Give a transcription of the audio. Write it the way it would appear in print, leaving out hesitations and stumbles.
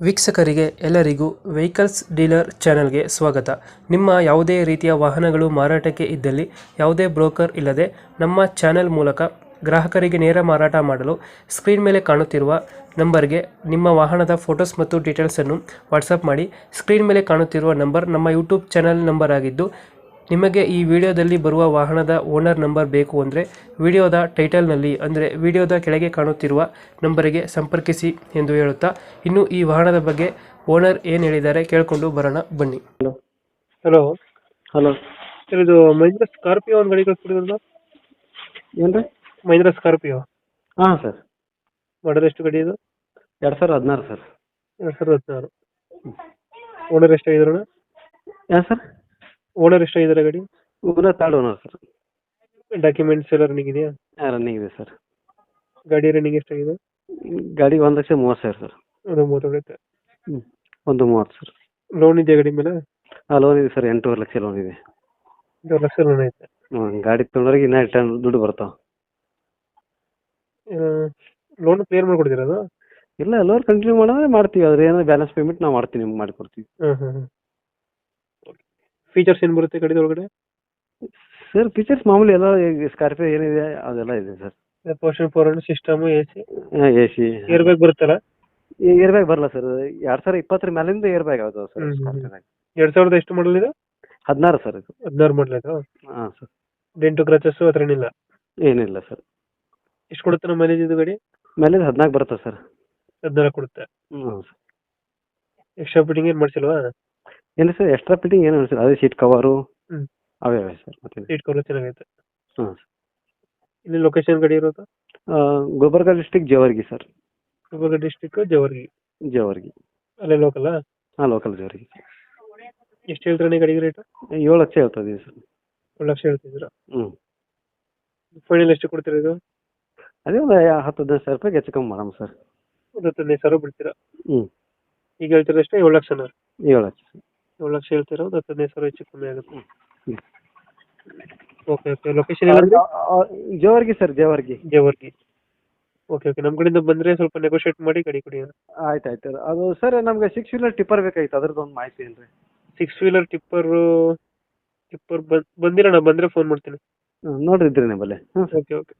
ವೀಕ್ಷಕರಿಗೆ ಎಲ್ಲರಿಗೂ vehicles dealer ಚಾನೆಲ್ಗೆ ಸ್ವಾಗತ. ನಿಮ್ಮ ಯಾವುದೇ ರೀತಿಯ ವಾಹನಗಳು ಮಾರಾಟಕ್ಕೆ ಇದ್ದಲ್ಲಿ ಯಾವುದೇ ಬ್ರೋಕರ್ ಇಲ್ಲದೆ ನಮ್ಮ ಚಾನೆಲ್ ಮೂಲಕ ಗ್ರಾಹಕರಿಗೆ ನೇರ ಮಾರಾಟ ಮಾಡಲು ಸ್ಕ್ರೀನ್ ಮೇಲೆ ಕಾಣುತ್ತಿರುವ ನಂಬರ್ಗೆ ನಿಮ್ಮ ವಾಹನದ ಫೋಟೋಸ್ ಮತ್ತು ಡೀಟೇಲ್ಸನ್ನು ವಾಟ್ಸಪ್ ಮಾಡಿ. ಸ್ಕ್ರೀನ್ ಮೇಲೆ ಕಾಣುತ್ತಿರುವ ನಂಬರ್ ನಮ್ಮ ಯೂಟ್ಯೂಬ್ ಚಾನೆಲ್ ನಂಬರ್ ಆಗಿದ್ದು, ನಿಮಗೆ ಈ ವಿಡಿಯೋದಲ್ಲಿ ಬರುವ ವಾಹನದ ಓನರ್ ನಂಬರ್ ಬೇಕು ಅಂದರೆ ವಿಡಿಯೋದ ಟೈಟಲ್ನಲ್ಲಿ ಅಂದರೆ ವಿಡಿಯೋದ ಕೆಳಗೆ ಕಾಣುತ್ತಿರುವ ನಂಬರಿಗೆ ಸಂಪರ್ಕಿಸಿ ಎಂದು ಹೇಳುತ್ತಾ, ಇನ್ನು ಈ ವಾಹನದ ಬಗ್ಗೆ ಓನರ್ ಏನು ಹೇಳಿದ್ದಾರೆ ಕೇಳಿಕೊಂಡು ಬರೋಣ ಬನ್ನಿ. ಹಲೋ ಹಲೋ ಹಲೋ ಸರ್, ಇದು ಮಹೀಂದ್ರ ಸ್ಕಾರ್ಪಿಯೋ ಒಂದು ಗಾಡಿ ಕಳಿಸ್ಬಿಟ್ಟಿದ್ರಲ್ಲ? ಏನು ರೀ? ಮಹೀಂದ್ರ ಸ್ಕಾರ್ಪಿಯೋ ಹಾಂ ಸರ್, ಮಾಡಲ್ ಎಷ್ಟು ಗಾಡಿ ಇದು? 2016 ಸರ್. 2016. ಓನರ್ ಎಷ್ಟಾಗಿದ್ರಣ? ಏನು ಸರ್? ಓನರ್ ಎಷ್ಟಾಗಿದ್ದಾರೆ ಗಾಡಿ? Third owner sir. ಡಾಕ್ಯುಮೆಂಟ್ಸ್ ಎಲ್ಲ ರನ್ನಿಂಗ್ ಇದೆಯಾ? ರನ್ನಿಂಗ್ ಇದೆ ಸರ್. ಗಾಡಿ ರನ್ನಿಂಗ್ ಎಷ್ಟಾಗಿದೆ? ಗಾಡಿ 1,30,000 ಸರ್. ಅದು ಮೂವತ್ತು. ಹ್ಞೂ 1,30,000 ಸರ್. ಲೋನ್ ಇದೆಯಾ ಗಾಡಿ ಮೇಲೆ? ಲೋನ್ ಇದೆ ಸರ್, 8.5 ಲಕ್ಷ ಲೋನ್ ಇದೆ. 2 ಲಕ್ಷ ಲೋನ್ ಐತೆ. ಗಾಡಿ ತೊಗೊಂಡ್ರಿಗೆ ಇನ್ನೂ ರಿಟರ್ನ್ ದುಡ್ಡು ಬರ್ತಾವೆ. ಲೋನ್ ಕ್ಲಿಯರ್ ಮಾಡ್ಕೊಡ್ತೀರಾ ಅದು? ಇಲ್ಲ, ಲೋನ್ ಕಂಟಿನ್ಯೂ ಮಾಡಿದ್ರೆ ಮಾಡ್ತೀವಿ, ಅದ್ರ ಏನೋ ಬ್ಯಾಲೆನ್ಸ್ ಪೇಮೆಂಟ್ ನಾವು ಮಾಡ್ತೀವಿ, ನಿಮ್ಗೆ ಮಾಡಿಕೊಡ್ತೀವಿ. ಫೀಚರ್ಸ್ ಏನು ಬರುತ್ತೆ ಗಾಡಿ ಒಳಗಡೆ? ಸರ್ ಫೀಚರ್ಸ್ ಮಾಮೂಲಿ ಎಲ್ಲ ಸ್ಕಾರ್ಪಿಯೋ ಏನಿದೆ ಅದೆಲ್ಲ ಇದೆ sir. Portion 4 system, AC, A C, air bag ಬರುತ್ತಲ್ಲ? ಏರ್ ಬ್ಯಾಗ್ ಬರಲ್ಲ ಸರ್. 2020 ಮೇಲಿಂದ ಏರ್ ಬ್ಯಾಗ್ ಆಗೋದು ಸರ್. 2000 ಎಷ್ಟು ಮಾಡಲ್ ಇದೆ? 16 ಸರ್ ಇದು. 16 ಮಾಡಲ್ ಇದು? ಹಾಂ ಸರ್. ಡೆಂಟು ಕ್ರಚಸ್ ಹತ್ರ ಏನಿಲ್ಲ? ಏನಿಲ್ಲ ಸರ್. ಎಷ್ಟು ಕೊಡುತ್ತೆ ನಮ್ಮ ಮೈಲೇಜ್ ಇದು ಗಾಡಿ? ಮೈಲೇಜ್ 14 ಬರುತ್ತೆ ಸರ್. 14 ಕೊಡುತ್ತೆ. ಹ್ಞೂ ಸರ್. ಎಕ್ಸ್ಟ್ರಾ ಫಿಟ್ಟಿಂಗ್ ಏನು ಮಾಡಿಸಿಲ್ವಾ? ಏನು ಸರ್, ಎಕ್ಸ್ಟ್ರಾ ಫಿಟ್ಟಿಂಗ್ ಏನು ಸರ್, ಅದೇ ಸೀಟ್ ಕವರು ಅವೇ ಸರ್. ಮತ್ತೆ ಸೀಟ್ ಕವರ್ ಚೆನ್ನಾಗೈತೆ. ಹಾಂ ಸರ್. ಇಲ್ಲಿ ಲೊಕೇಶನ್ ಗಾಡಿ ಇರೋದು? Gulbarga district Jevargi sir. Gulbarga district Jevargi. Jevargi ಅಲ್ಲೇ ಲೋಕಲ್? ಹಾಂ, ಲೋಕಲ್ ಜೇವರ್ಗಿ. ಎಷ್ಟು ಹೇಳ್ತಾರೆ ಗಾಡಿಗೆ ರೇಟ್? 7 ಲಕ್ಷ ಹೇಳ್ತದೆ ಸರ್. 7 ಲಕ್ಷ ಹೇಳ್ತಿದ್ದೀರಾ? ಹ್ಞೂ. ಫೈನಲ್ ಎಷ್ಟು ಕೊಡ್ತೀರಾ ಇದು? ಅದೇ ಒಂದು 10-15 ಸಾವಿರ ರೂಪಾಯಿಗೆ ಹೆಚ್ಚು ಕಮ್ಮಿ ಮಾಡಮ್ ಸರ್. ಒಂದು 15,000 ಬಿಡ್ತೀರಾ? ಹ್ಞೂ. ಈಗ ಹೇಳ್ತೀರಾ ಅಷ್ಟೇ? 7 ಲಕ್ಷನಾ? 7 ಲಕ್ಷ ಸರ್. 7 ಲಕ್ಷ ಹೇಳ್ತೀರಾ, ಒಂದು 15,000 ಹೆಚ್ಚು ಕಮ್ಮಿ ಆಗುತ್ತೆ. ಹ್ಞೂ. Okay okay. ಲೊಕೇಶನ್ ಎಲ್ಲ? Jevargi sir, Jevargi. Jevargi. Okay okay. ನಮ್ಮ ಕಡೆಯಿಂದ ಬಂದರೆ ಸ್ವಲ್ಪ ನೆಗೋಷಿಯೇಟ್ ಮಾಡಿ ಗಾಡಿ ಕೊಡಿ. ಆಯ್ತು ಆಯ್ತು. ಅದು ಸರ್ ನಮ್ಗೆ 6 ವೀಲರ್ ಟಿಪ್ಪರ್ ಬೇಕಾಗಿತ್ತು, ಅದ್ರದ್ದು ಒಂದು ಮಾಹಿತಿ ಏನು ರೀ? 6 ವೀಲರ್ ಟಿಪ್ಪರ್ ಬಂದಿರೋಣ, ಬಂದರೆ ಫೋನ್ ಮಾಡ್ತೀನಿ. ನೋಡ್ರಿ ಇದ್ರಿ ನಿಮ್ಮಲ್ಲಿ. ಹಾಂ ಓಕೆ ಓಕೆ.